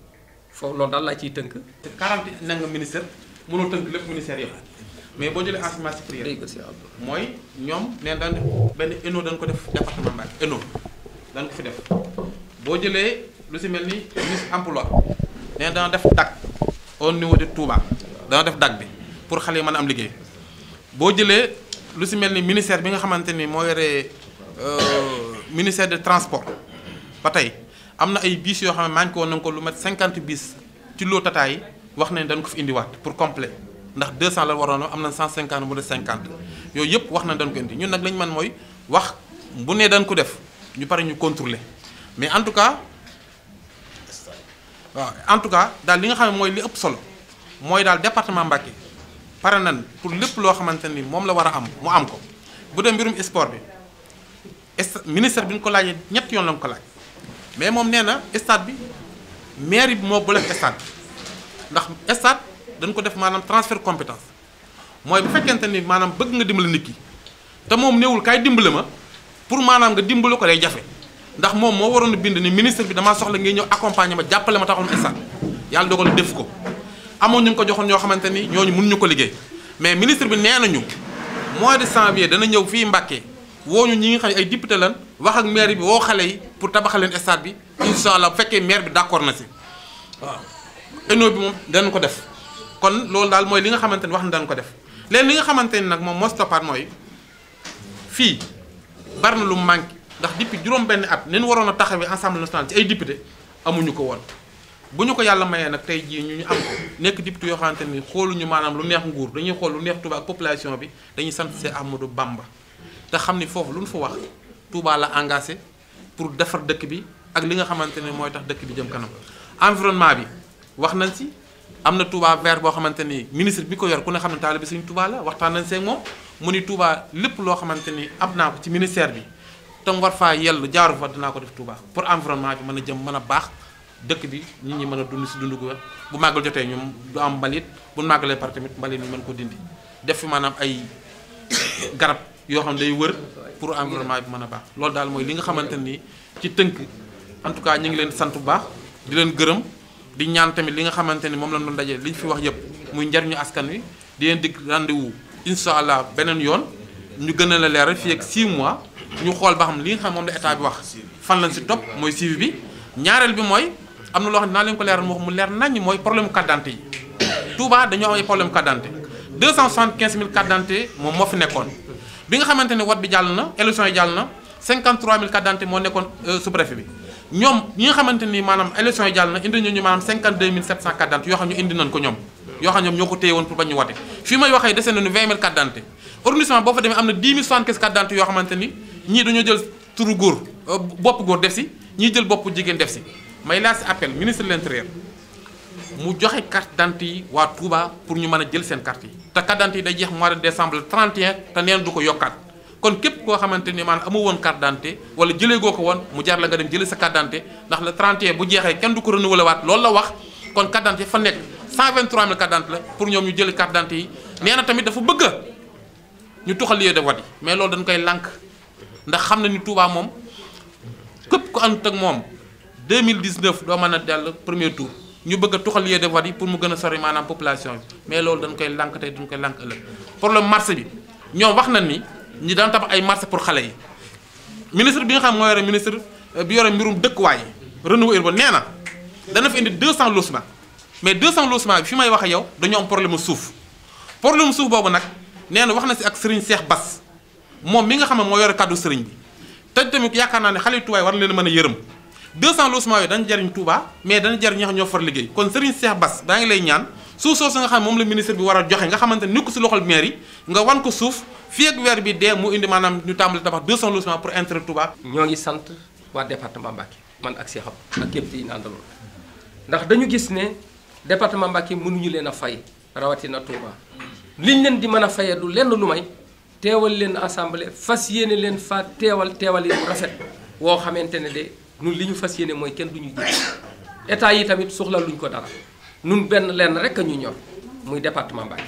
foofu loolu daal laa ciy tënk. 40 nanga ministère mënoo tënk lépp ministère yëpp mais boo jëlee enseignement supérieur mooy ñoom neen daan def benn ENO dañ ko def département Mbacké ENO dañ ko fi def boo jëlee lu si mel ni ministre emploi neen dana def DAC au niveau de Touba dana def DAC bi pour xale yi mën a am liggéey boo jëlee lu si mel ni ministère bi nga xamante ni moo yore ministère des transports ba tey am na ay bis yoo xam ne manqué woon nañ ko lu mat 50 bis ci loo tata yi wax nañ dañ ko fi indiwaat pour complet ndax 200 la waroon am na 150 mu de 50 yooyu yëpp wax nañ dañ ko indi ñun nag lañ man mooy wax bu nee dañ ko def ñu pare ñu contrôler mais en tout cas waaw daal li nga xam ne mooy li ëpp solo mooy daal département Mbacké pare nañ pour lépp loo xamante ni moom la war a am mu am ko bu dee mbirum sport bi ministère bi ñu ko laajee ñett yoon la ko laaj mais moom nee na stade bi mairie bi moo bloqué stade bi ndax stade dañ ko def maanaam transfert compétence mooy bu fekkente ni maanaam bëgg nga dimbali nit ki te moom néewul kaay dimbali ma pour maanaam nga dimbali ko day jafe ndax moom moo waroon a bind ni ministre bi damaa soxla ngay ñëw accompagner ma jàppale ma taxul ma stade yàlla dogal def ko amoon ñu ko joxoon ñoo xamante ni ñooñu mënuñu ko liggéey mais ministre bi nee nañu mois de janvier dana ñëw fii Mbacké woo ñu ñi nga xam ne ay député lan wax ak maire bi woo xale yi pour tabaxal leen stade bi incha allah bu fekkee maire bi d'accord na si waaw ENO bi moom danañ ko def kon loolu daal mooy li nga xamante ni wax na danañ ko def léegi li nga xamante ni nag moom moo stoppaat mooy fii bari na lu mu manqué ndax depuis juróom-benn at ni ñu waroon a taxawee Assemblée nationale ci ay député amuñu ko woon bu ñu ko yàlla mayee nag tey jii ñu am ko nekk député yoo xamante ni xooluñu maanaam lu neex nguur dañuy xool lu neex Touba ak population bi dañuy sant Cheikh Ahmadou Bamba te xam ni foofu lu ñu fa wax Touba la engagé pour defar dëkk bi ak li nga xamante ne mooy tax dëkk bi jëm kanam environnement bi wax nañ si am na Touba vert boo xamante ni ministre bi ko yor ku ne xam ne taalibe Sëriñ Touba la waxtaan nañ seeg moom mu ni Touba lépp loo xamante ni am naa ko ci ministère bi te mu war faa yell jaaru fa dinaa ko def Touba pour environnement bi mën a jëm mën a baax dëkk bi nit ñi mën a dund si dund gu wér bu màggal jotee ñoom du am mbalit bu màggalee par tamit mbalit mi mën ko dindi def fi maanaam ay garab yoo xam ne day wër pour environnement bi mën a baax loolu daal mooy li nga xamante ni ci tënk en tout cas ñu ngi leen sant bu baax di leen gërëm di ñaan tamit li nga xamante ni moom la doon dajee li ñu fi wax yëpp muy njariñu askan wi di leen dig rendez-vous incha allah beneen yoon ñu gën a la leeral fii ak 6 mois ñu xool ba xam li nga xam moom la état bi wax fan lañ si topp mooy suivi bi ñaareel bi mooy am na loo xam ne naa leen ko leeral mu leer naññ mooy problème carte d'identité yi Touba dañoo am ay problème carte d'identité 275 000 carte d'identité moom moo fi nekkoon bi nga xamante ne vote bi jàll na élection yi jàll na 53 000 carte d'identité moo nekkoon sous-préfet bi ñoom ñi nga xamante ni maanaam élection yi jàll na indi ñu maanaam 52 700 carte d'identité yoo xam ñu indi nañ ko ñoom yoo xam ñoom ñoo ko téye woon pour bañ ñu wote fii may waxee dese nañu 20 000 carte d'identité arrondissement boo fa demee am na 10 075 carte d'identité yoo xamante ni ñii dañoo jël turu góor bopp góor def si ñii jël bopp jigéen def si may laa si appel ministre de l'intérieur mu joxe carte d'identité yi waa Touba pour ñu mën a jël seen carte yi te carte d'identité yi day jeex mois de décembre le 31 te neen du ko yokkaat kon képp koo xamante ni maanaam amu woon carte d'identité wala jëlee goo ko woon mu jar la nga dem jëlee sa carte d'identité ndax le 31 bu jeexee kenn du ko renouveler waat loolu la wax kon carte d'identité fa nekk 123 000 carte d'identité la pour ñoom ñu jëli carte d'identité yi nee na tamit dafa bëgg ñu tuxal lieu de vote yi mais loolu dañ koy lànk ndax xam na ni Touba moom képp ko ànd ak moom 2019 doo mën a dell premier tour ñu bëgg a tuxal lieu de vote yi pour mu gën a sori maanaam population bi mais loolu dañ koy lànk tey dañ koy lànk ëllëg problème marché bi ñoom wax nañ ni ñi daan tabax ay marché pour xale yi ministre bi nga xam moo yore ministre bi yore mbirum dëkkuwaay renouveau urbain nee na dana fi indi 200 logements mais 200 logements bi fi may wax ak yow dañoo am problème suuf boobu nag nee na wax na si ak Serigne Cheikh Bass moom mi nga xam ne moo yore kàddu Serigne bi te tamit yaakaar naa ne xale yu Touba war na leen mën a yërëm 200 logements yooyu dañu jariñ Touba mais dana jariñ ñi nga xam ñoo far liggéey kon Serigne Cheikh Bass daa ngi lay ñaan suuf soosu nga xam moom la ministre bi war a joxe nga xamante ni ko si loxol maire yi nga wan ko suuf fii ak weer bi dee mu indi maanaam ñu tàmbali tabax 200 logements pour intérêt Touba. ñoo ngi sant waa département Mbacké man ak Cheikh ak képp ci àndaloon ndax dañu gis ne département Mbacké mënuñu leen a fay rawatina Touba liñ leen di mën a fayee du lenn lu may teewal leen assemblée fas yéene leen fa teewal yi bu rafet woo xamante ne de ñun li ñu fas yéene mooy kenn du ñu ji état yi tamit soxla luñ ko dara nun benn lenn rek a ñu ñor muy département Mbacké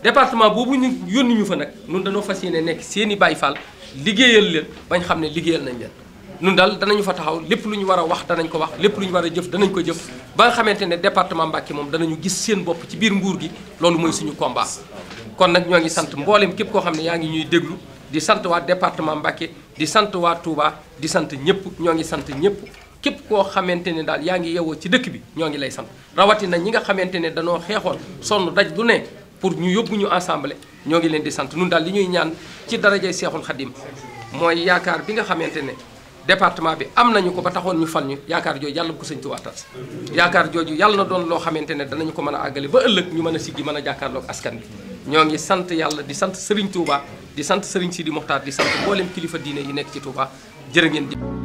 département boobu ñu yónni ñu fa nag nun dañoo fas yéene nekk seeni Baay Faal liggéeyal leen bañ xam ne liggéeyal nañ leen nun daal danañu fa taxaw lépp lu ñu war a wax danañ ko wax lépp lu ñu war a jëf danañ ko jëf ba nga xamante ne département Mbacké moom danañu gis seen bopp ci biir nguur gi loolu mooy suñu combat kon nag ñoo ngi sant mboolem képp koo xam ne yaa ngi ñuy déglu di sant waa département Mbacké di sant waa Touba di sant ñëpp ñoo ngi sant ñëpp képp koo xamante ne daal yaa ngi yewoo ci dëkk bi ñoo ngi lay sant rawatina ñi nga xamante ne danoo xeexoon sonn daj du ne pour ñu yóbbu ñu assemblée ñoo ngi leen di sant nun daal li ñuy ñaan ci darajay Seexul Xadim mooy yaakaar bi nga xamante ne département bi am nañu ko ba taxoon ñu fal ñu yaakaar jooju yàlla bu ko sëñ Tuubaa tas yaakaar jooju yàlla na doon loo xamante ne danañu ko mën a àggale ba ëllëg ñu mën a siggi mën a jàkkaarloog askan bi ñoo ngi sant yàlla di sant Serigne Touba di sant Serigne Sidi Mokhtar di sant mboolem kilifa diine yi nekk ci Touba jërë ngeen jëf